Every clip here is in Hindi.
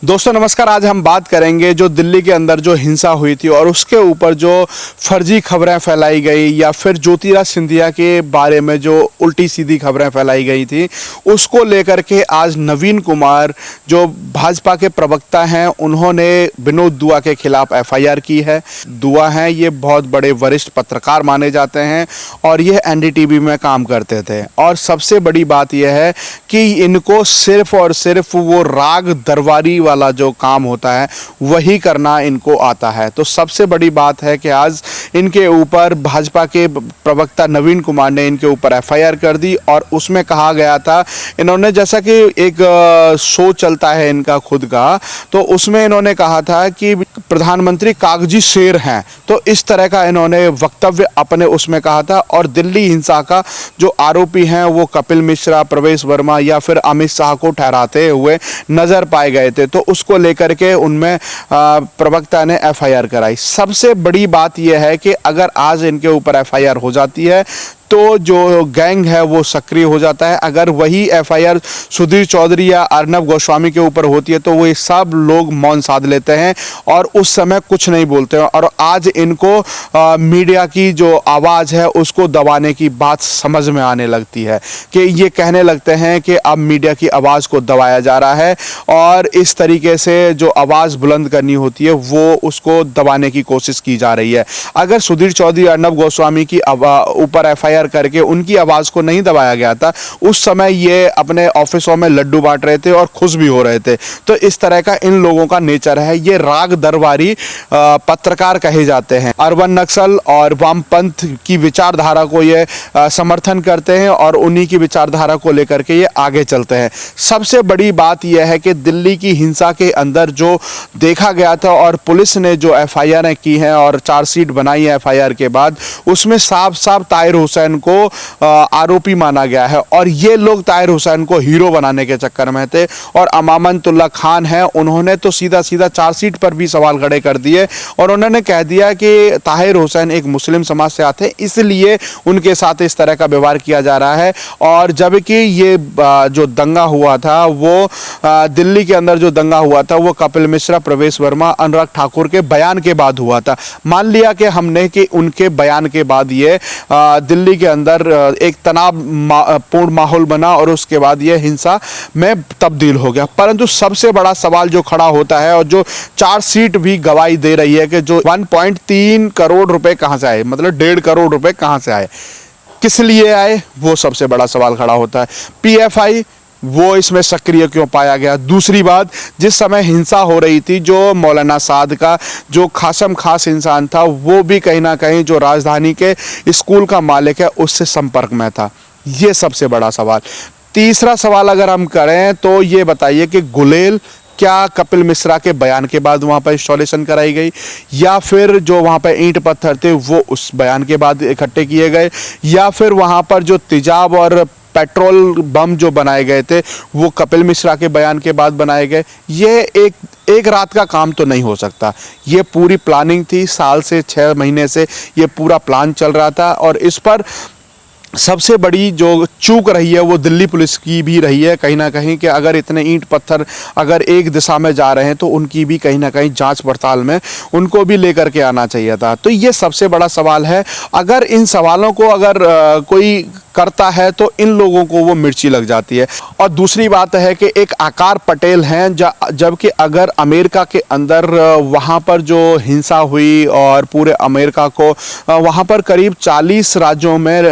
दोस्तों नमस्कार। आज हम बात करेंगे जो दिल्ली के अंदर जो हिंसा हुई थी और उसके ऊपर जो फर्जी खबरें फैलाई गई या फिर ज्योतिरादित्य सिंधिया के बारे में जो उल्टी सीधी खबरें फैलाई गई थी, उसको लेकर के आज नवीन कुमार जो भाजपा के प्रवक्ता हैं, उन्होंने विनोद दुआ के खिलाफ एफआईआर की है। दुआ हैं, ये बहुत बड़े वरिष्ठ पत्रकार माने जाते हैं और ये एनडीटीवी में काम करते थे। और सबसे बड़ी बात यह है कि इनको सिर्फ और सिर्फ वो राग दरबारी वाला जो काम होता है वही करना इनको आता है। तो सबसे बड़ी बात है कि आज इनके ऊपर भाजपा के प्रवक्ता नवीन कुमार ने इनके ऊपर एफआईआर कर दी और उसमें कहा गया था, इन्होंने जैसा कि एक शो चलता है इनका खुद का, तो उसमें इन्होंने कहा था कि प्रधानमंत्री कागजी शेर हैं। तो इस तरह का इन्होंने वक्तव्य अपने उसमें कहा था। और दिल्ली हिंसा का जो आरोपी हैं वो कपिल मिश्रा, प्रवेश वर्मा या फिर अमित शाह को ठहराते हुए नजर पाए गए थे। तो उसको लेकर के उनमें प्रवक्ता ने एफआईआर कराई। सबसे बड़ी बात यह है कि अगर आज इनके ऊपर एफआईआर हो जाती है तो जो गैंग है वो सक्रिय हो जाता है। अगर वही एफआईआर सुधीर चौधरी या अर्नब गोस्वामी के ऊपर होती है तो वो सब लोग मौन साध लेते हैं और उस समय कुछ नहीं बोलते हैं। और आज इनको मीडिया की जो आवाज़ है उसको दबाने की बात समझ में आने लगती है कि ये कहने लगते हैं कि अब मीडिया की आवाज़ को दबाया जा रहा है और इस तरीके से जो आवाज़ बुलंद करनी होती है वो उसको दबाने की कोशिश की जा रही है। अगर सुधीर चौधरी, अर्नब गोस्वामी की ऊपर एफआईआर करके उनकी आवाज को नहीं दबाया गया था, उस समय ये अपने ऑफिसों में लड्डू बांट रहे थे और खुश भी हो रहे थे। तो इस तरह का इन लोगों का नेचर है। ये राग दरबारी पत्रकार कहे जाते हैं। अर्बन नक्सल और वामपंथ की विचारधारा को ये समर्थन करते हैं और उन्हीं की विचारधारा को लेकर के ये आगे चलते हैं। सबसे बड़ी बात यह है कि दिल्ली की हिंसा के अंदर जो देखा गया था और पुलिस ने जो एफआईआर की हैं और चार्जशीट बनाई है एफआईआर के बाद, उसमें साफ साफ ताहिर हुसैन को आरोपी माना गया है। और ये लोग ताहिर हुसैन को हीरो बनाने के चक्कर में थे। और अमानतुल्लाह खान है, उन्होंने तो सीधा सीधा चार्जशीट पर भी सवाल खड़े कर दिए और उन्होंने कह दिया कि ताहिर हुसैन एक मुस्लिम समाज से आते हैं, इसलिए उनके साथ इस तरह का व्यवहार किया जा रहा है। और जबकि ये जो दंगा हुआ था वो दिल्ली के अंदर जो दंगा हुआ था वो कपिल मिश्रा, प्रवेश वर्मा, अनुराग ठाकुर के बयान के बाद हुआ था। मान लिया कि हमने कि उनके बयान के बाद ये दिल्ली के अंदर एक तनावपूर्ण माहौल बना और उसके बाद ये हिंसा में तब्दील हो गया। परंतु सबसे बड़ा सवाल जो खड़ा होता है और जो चार्जशीट भी गवाही दे रही है कि जो 1.3 करोड़ रुपए कहां से आए, मतलब 1.5 करोड़ रुपए कहां से आए, किस लिए आए, वो सबसे बड़ा सवाल खड़ा होता है। पीएफआई वो इसमें सक्रिय क्यों पाया गया। दूसरी बात, जिस समय हिंसा हो रही थी जो मौलाना साद का जो खासम खास इंसान था वो भी कहीं ना कहीं जो राजधानी के स्कूल का मालिक है उससे संपर्क में था। ये सबसे बड़ा सवाल। तीसरा सवाल अगर हम करें तो ये बताइए कि गुलेल क्या कपिल मिश्रा के बयान के बाद वहां पर इंस्टॉलेशन कराई गई या फिर जो वहां पर ईंट पत्थर थे वो उस बयान के बाद इकट्ठे किए गए या फिर वहां पर जो तेजाब और पेट्रोल बम जो बनाए गए थे वो कपिल मिश्रा के बयान के बाद बनाए गए। ये एक रात का काम तो नहीं हो सकता। ये पूरी प्लानिंग थी, साल से 6 महीने से ये पूरा प्लान चल रहा था। और इस पर सबसे बड़ी जो चूक रही है वो दिल्ली पुलिस की भी रही है कहीं ना कहीं कि अगर इतने ईंट पत्थर अगर एक दिशा में जा रहे हैं तो उनकी भी कहीं ना कहीं जांच पड़ताल में उनको भी लेकर के आना चाहिए था। तो ये सबसे बड़ा सवाल है। अगर इन सवालों को अगर कोई करता है तो इन लोगों को वो मिर्ची लग जाती है। और दूसरी बात है कि एक आकार पटेल हैं, जबकि अगर अमेरिका के अंदर वहाँ पर जो हिंसा हुई और पूरे अमेरिका को वहाँ पर करीब 40 राज्यों में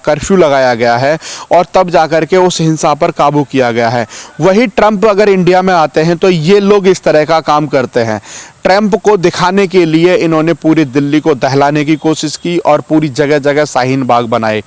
कर्फ्यू लगाया गया है और तब जाकर के उस हिंसा पर काबू किया गया है। वही ट्रंप अगर इंडिया में आते हैं तो ये लोग इस तरह का काम करते हैं। ट्रंप को दिखाने के लिए इन्होंने पूरी दिल्ली को दहलाने की कोशिश की और पूरी जगह जगह शाहीन बाग बनाए।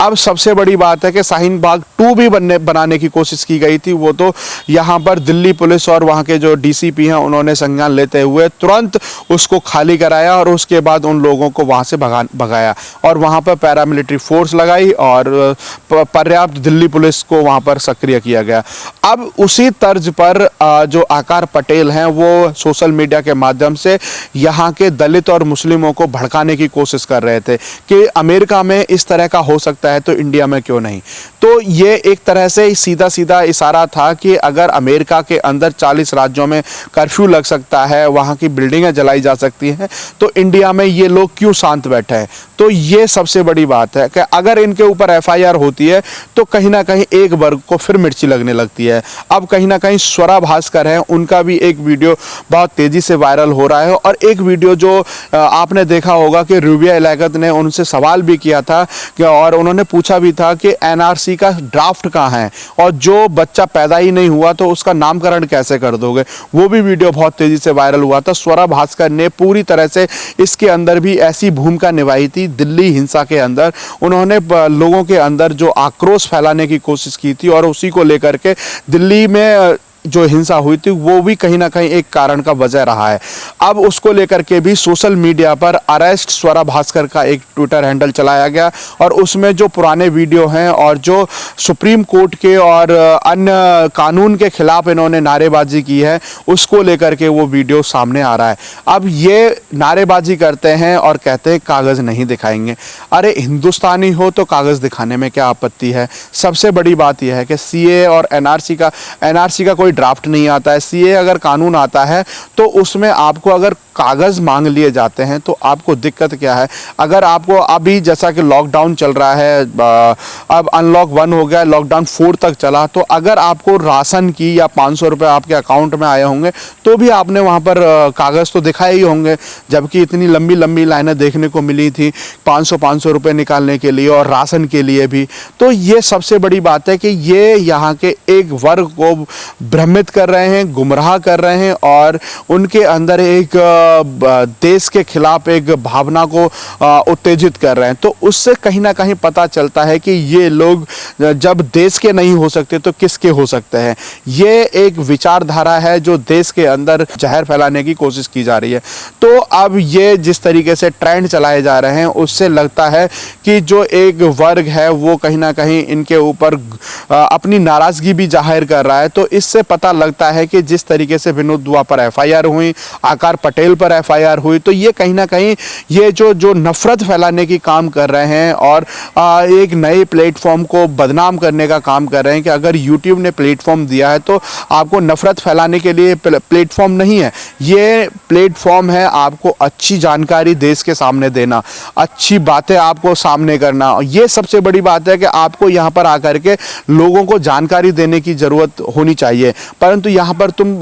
अब सबसे बड़ी बात है कि शाहीन बाग 2 भी बनाने की कोशिश की गई थी। वो तो यहाँ पर दिल्ली पुलिस और वहाँ के जो डीसीपी हैं उन्होंने संज्ञान लेते हुए तुरंत उसको खाली कराया और उसके बाद उन लोगों को वहाँ से भगाया और वहाँ पर पैरामिलिट्री फोर्स लगाई और पर्याप्त दिल्ली पुलिस को वहाँ पर सक्रिय किया गया। अब उसी तर्ज पर जो आकार पटेल हैं वो सोशल मीडिया के माध्यम से यहाँ के दलित और मुस्लिमों को भड़काने की कोशिश कर रहे थे कि अमेरिका में इस तरह का हो सकता है तो इंडिया में क्यों नहीं। तो ये एक तरह से सीधा सीधा इशारा था कि अगर अमेरिका के अंदर 40 राज्यों में कर्फ्यू लग सकता है, वहाँ की बिल्डिंगें जलाई जा सकती हैं, तो इंडिया में ये लोग क्यों शांत बैठे हैं। तो ये सबसे बड़ी बात है कि अगर इनके ऊपर एफआईआर होती है तो कहीं ना कहीं एक वर्ग को फिर मिर्ची लगने लगती है। अब कहीं ना कहीं स्वरा भास्कर है, उनका भी एक वीडियो बहुत तेजी से वायरल हो रहा है, और एक वीडियो जो आपने देखा होगा कि रूबिया इलाकत ने उनसे सवाल भी किया था कि, और उन्होंने पूछा भी था कि एनआरसी का ड्राफ्ट कहाँ है, और जो बच्चा पैदा ही नहीं हुआ तो उसका नामकरण कैसे कर दोगे। वो भी वीडियो बहुत तेजी से वायरल हुआ था। स्वरा भास्कर ने पूरी तरह से इसके अंदर भी ऐसी भूमिका निभाई थी दिल्ली हिंसा के अंदर। उन्होंने लोगों के अंदर जो आक्रोश फैलाने की कोशिश की थी, और उसी को लेकर के दिल्ली में जो हिंसा हुई थी वो भी कहीं ना कहीं एक कारण का वजह रहा है। अब उसको लेकर के भी सोशल मीडिया पर अरेस्ट स्वरा भास्कर का एक ट्विटर हैंडल चलाया गया, और उसमें जो पुराने वीडियो हैं और जो सुप्रीम कोर्ट के और अन्य कानून के खिलाफ इन्होंने नारेबाजी की है, उसको लेकर के वो वीडियो सामने आ रहा है। अब ये नारेबाजी करते हैं और कहते हैं कागज़ नहीं दिखाएंगे। अरे हिंदुस्तानी हो तो कागज़ दिखाने में क्या आपत्ति है। सबसे बड़ी बात यह है कि सीए और एनआरसी का कोई ड्राफ्ट नहीं आता है। सीए अगर कानून आता है तो उसमें आपको अगर कागज़ मांग लिए जाते हैं तो आपको दिक्कत क्या है। अगर आपको अभी जैसा कि लॉकडाउन चल रहा है, अब अनलॉक 1 हो गया, लॉकडाउन 4 तक चला, तो अगर आपको राशन की या 500 रुपये आपके अकाउंट में आए होंगे तो भी आपने वहाँ पर कागज़ तो दिखाए ही होंगे, जबकि इतनी लंबी लंबी लाइनें देखने को मिली थी 500 रुपये निकालने के लिए और राशन के लिए भी। तो ये सबसे बड़ी बात है कि ये यहाँ के एक वर्ग को भ्रमित कर रहे हैं, गुमराह कर रहे हैं, और उनके अंदर एक देश के खिलाफ एक भावना को उत्तेजित कर रहे हैं। तो उससे कहीं ना कहीं पता चलता है कि ये लोग जब देश के नहीं हो सकते तो किसके हो सकते हैं। ये एक विचारधारा है जो देश के अंदर जहर फैलाने की कोशिश की जा रही है। तो अब ये जिस तरीके से ट्रेंड चलाए जा रहे हैं, उससे लगता है कि जो एक वर्ग है वो कहीं ना कहीं इनके ऊपर अपनी नाराज़गी भी जाहिर कर रहा है। तो इससे पता लगता है कि जिस तरीके से विनोद दुआ पर एफआईआर हुई, आकार पटेल पर एफआईआर हुई, तो ये कहीं ना कहीं ये जो नफरत फैलाने की काम कर रहे हैं और एक नए प्लेटफॉर्म को बदनाम करने का काम कर रहे हैं कि अगर यूट्यूब ने प्लेटफॉर्म दिया है तो आपको नफरत फैलाने के लिए प्लेटफॉर्म नहीं है। ये प्लेटफॉर्म है आपको अच्छी जानकारी देश के सामने देना, अच्छी बातें आपको सामने करना। ये सबसे बड़ी बात है कि आपको यहाँ पर आकर के लोगों को जानकारी देने की ज़रूरत होनी चाहिए, परंतु यहाँ पर तुम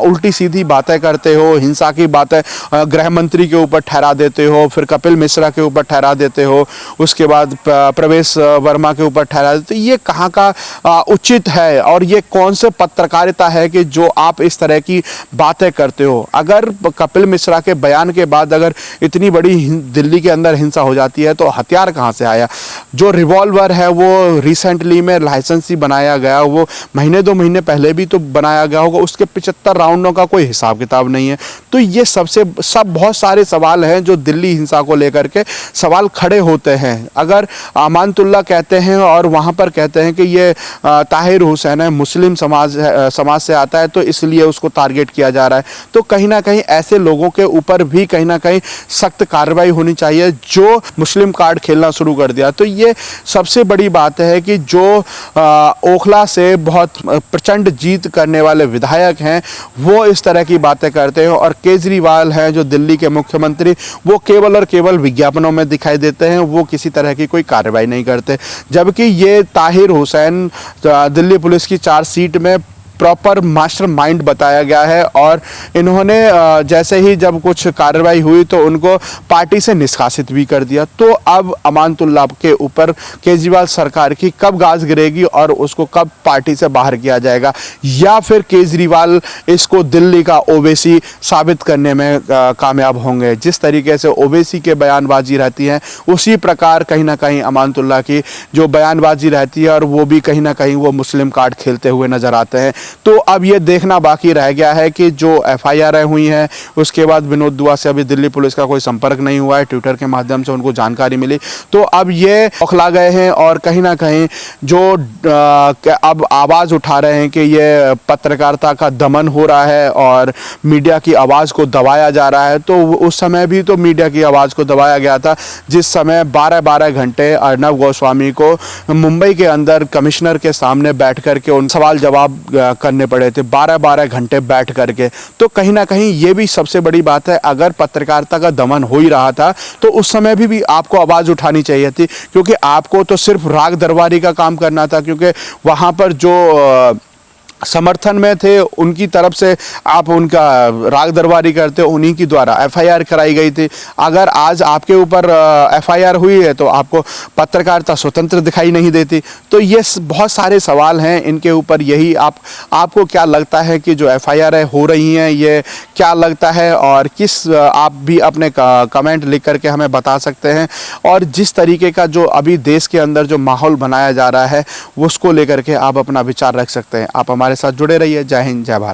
उल्टी सीधी बातें करते हो, हिंसा की बातें गृह मंत्री के ऊपर ठहरा देते हो, फिर कपिल मिश्रा के ऊपर ठहरा देते हो, उसके बाद प्रवेश वर्मा के ऊपर ठहरा देते हो। ये कहाँ का उचित है और ये कौन से पत्रकारिता है कि जो आप इस तरह की बातें करते हो। अगर कपिल मिश्रा के बयान के बाद अगर इतनी बड़ी दिल्ली के अंदर हिंसा हो जाती है तो हथियार कहाँ से आया। जो रिवॉल्वर है वो रिसेंटली में लाइसेंस ही बनाया गया, वो महीने 2 महीने पहले भी तो बनाया गया होगा, उसके 75 राउंडों का कोई हिसाब किताब नहीं है। तो ये सब बहुत सारे सवाल हैं जो दिल्ली हिंसा को लेकर के सवाल खड़े होते हैं। अगर अमानतुल्लाह कहते हैं और वहाँ पर कहते हैं कि ये ताहिर हुसैन है, मुस्लिम समाज से आता है, तो इसलिए उसको टारगेट किया जा रहा है, तो कहीं ना कहीं ऐसे लोगों के ऊपर भी कहीं ना कहीं सख्त कार्रवाई होनी चाहिए जो मुस्लिम कार्ड खेलना शुरू कर दिया। तो ये सबसे बड़ी बात है कि जो ओखला से बहुत प्रचंड जीत करने वाले विधायक हैं वो इस तरह की बातें करते हैं, और केजरीवाल हैं जो दिल्ली के मुख्यमंत्री, वो केवल और केवल विज्ञापनों में दिखाई देते हैं, वो किसी तरह की कोई कार्रवाई नहीं करते। जबकि ये ताहिर हुसैन दिल्ली पुलिस की चार्जशीट में प्रॉपर मास्टरमाइंड बताया गया है, और इन्होंने जैसे ही जब कुछ कार्रवाई हुई तो उनको पार्टी से निष्कासित भी कर दिया। तो अब अमानतुल्लाह के ऊपर केजरीवाल सरकार की कब गाज गिरेगी और उसको कब पार्टी से बाहर किया जाएगा, या फिर केजरीवाल इसको दिल्ली का ओवैसी साबित करने में कामयाब होंगे। जिस तरीके से ओवैसी के बयानबाजी रहती है उसी प्रकार कहीं ना कहीं अमानतुल्लाह की जो बयानबाजी रहती है, और वो भी कहीं ना कहीं वो मुस्लिम कार्ड खेलते हुए नजर आते हैं। तो अब ये देखना बाकी रह गया है कि जो एफआईआर हुई हैं उसके बाद विनोद दुआ से अभी दिल्ली पुलिस का कोई संपर्क नहीं हुआ है, ट्विटर के माध्यम से उनको जानकारी मिली, तो अब ये बौखला गए हैं और कहीं ना कहीं जो अब आवाज़ उठा रहे हैं कि ये पत्रकारिता का दमन हो रहा है और मीडिया की आवाज़ को दबाया जा रहा है। तो उस समय भी तो मीडिया की आवाज़ को दबाया गया था जिस समय 12-12 घंटे अर्नब गोस्वामी को मुंबई के अंदर कमिश्नर के सामने बैठ करके उन सवाल जवाब करने पड़े थे, 12-12 घंटे बैठ करके। तो कहीं ना कहीं ये भी सबसे बड़ी बात है, अगर पत्रकारिता का दमन हो ही रहा था तो उस समय भी आपको आवाज़ उठानी चाहिए थी, क्योंकि आपको तो सिर्फ राग दरबारी का काम करना था, क्योंकि वहाँ पर जो समर्थन में थे उनकी तरफ से आप उनका राग दरबारी करते, उन्हीं की द्वारा एफआईआर कराई गई थी। अगर आज आपके ऊपर एफआईआर हुई है तो आपको पत्रकारिता स्वतंत्र दिखाई नहीं देती। तो ये बहुत सारे सवाल हैं इनके ऊपर। यही आपको क्या लगता है कि जो एफआईआर हो रही हैं ये क्या लगता है, और किस आप भी अपने कमेंट लिख करके हमें बता सकते हैं। और जिस तरीके का जो अभी देश के अंदर जो माहौल बनाया जा रहा है उसको लेकर के आप अपना विचार रख सकते हैं। आप हमारे साथ जुड़े रहिए। जय हिंद, जय भारत।